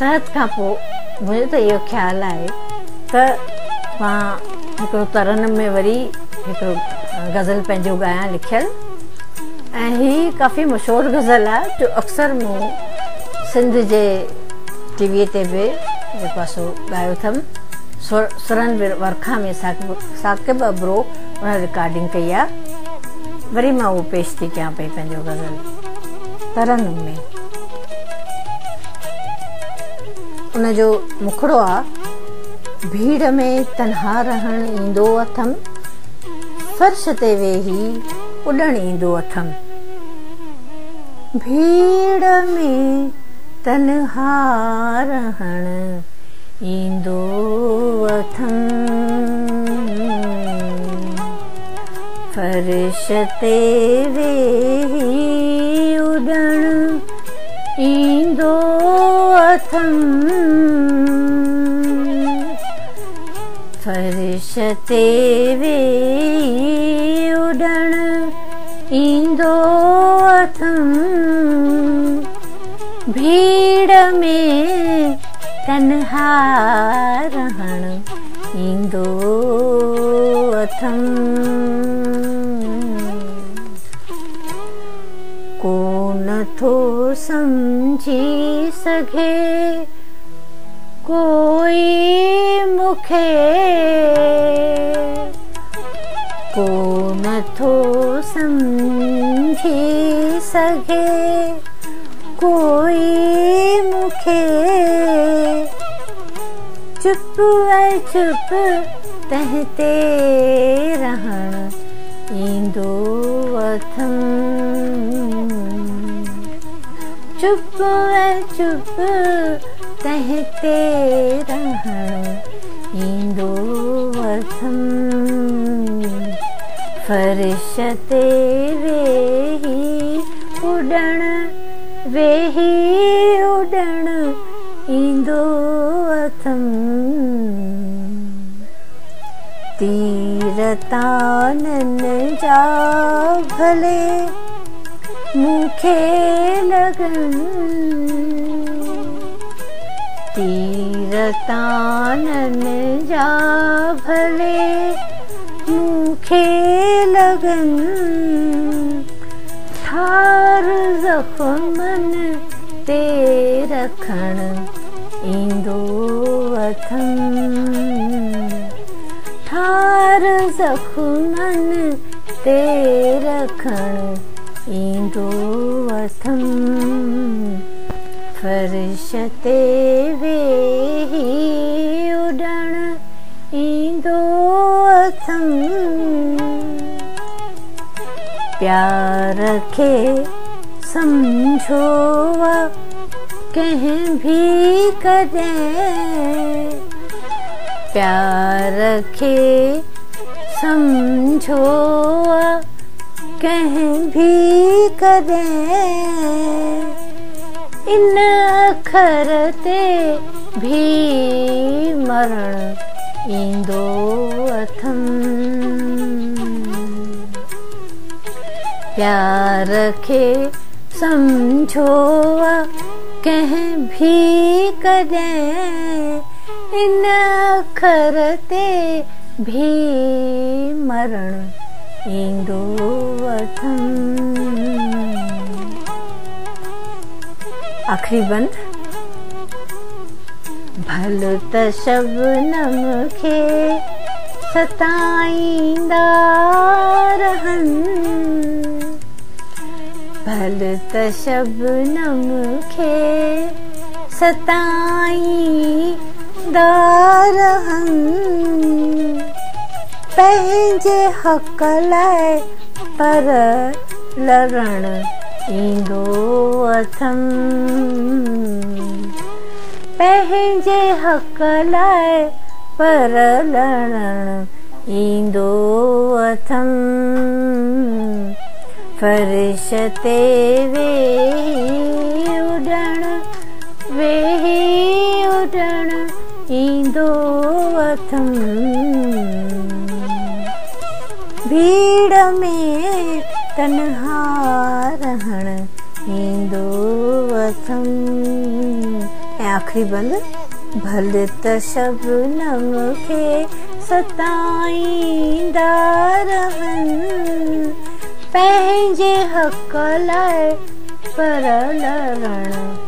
तहत खां पोइ मुंहिंजो त इहो ख़्यालु आहे त मां हिकिड़ो तरन में वरी हिकिड़ो गज़ल पंहिंजो ॻायां लिखियलु, ऐं हीअ काफ़ी मशहूरु गज़ल आहे जो अक्सर मूं सिंध जे टीवीअ ते बि पासो ॻायो अथमि। सुरन वर्खा में साकिब अबरो उन रिकॉर्डिंग कई आहे। वरी मां उहो पेश थी कयां पई पंहिंजो गज़ल तरन में। उनजो मुखड़ो आहे, भीड़ में तन्हा रहण ईंदो अथमि, फर्श ते वेही उॾण ईंदो अथमि। भीड़ में तन्हा रहण ईंदो अथमि, फर्श ते वेही उॾण ईंदो अथमि, फर्श ते वेही उॾण ईंदो अथमि। भीड़ में तन्हा रहण ईंदो अथमि, को नथो सम्झी सघे कोई मूंखे, को नथो सम्झी सघे कोई मूंखे, चुप ऐं चुप तंहिं ते रहण ईंदो अथमि, चुप ऐं चुप तंहिं ते रहण ईंदो अथमि, फर्श ते वेही उॾण ईंदो अथमि। तीर ताननि जा भले मूंखे लॻनि, तीर ताननि जा भले मूंखे लॻनि, ठार ज़ख़्मनि ते रखण ईंदो अथमि, ठार ज़ख़्मनि ते रखण ईंदो अथमि, फर्श ते वेही उॾण ईंदो अथमि। प्यार खे सम्झो कंहिं भी कॾहिं, प्यार खे सम्झो कंहिं भी कॾहिं, इन अखर ते भी मरण ईंदो अथमि, प्यार खे सम्झो कंहिं भी कॾहिं, इन अखर ते भी मरण ईंदो अथमि। आखिरी बंद। भल त शबनम खे सताईंदा रहनि, भल त शबनम खे सताईंदा रहनि, पंहिंजे हक़ लाइ पर लड़ण ईंदो अथमि, पंहिंजे हक़ लाइ पर लड़ण ईंदो अथमि, फर्श ते वेही उॾण ईंदो अथमि, भीड़ में तन्हा रहण ईंदो अथमि। आख़िरी बंद भले त शबनम खे सताईंदा रहनि पंहिंजे हक़ लाइ पर लड़ण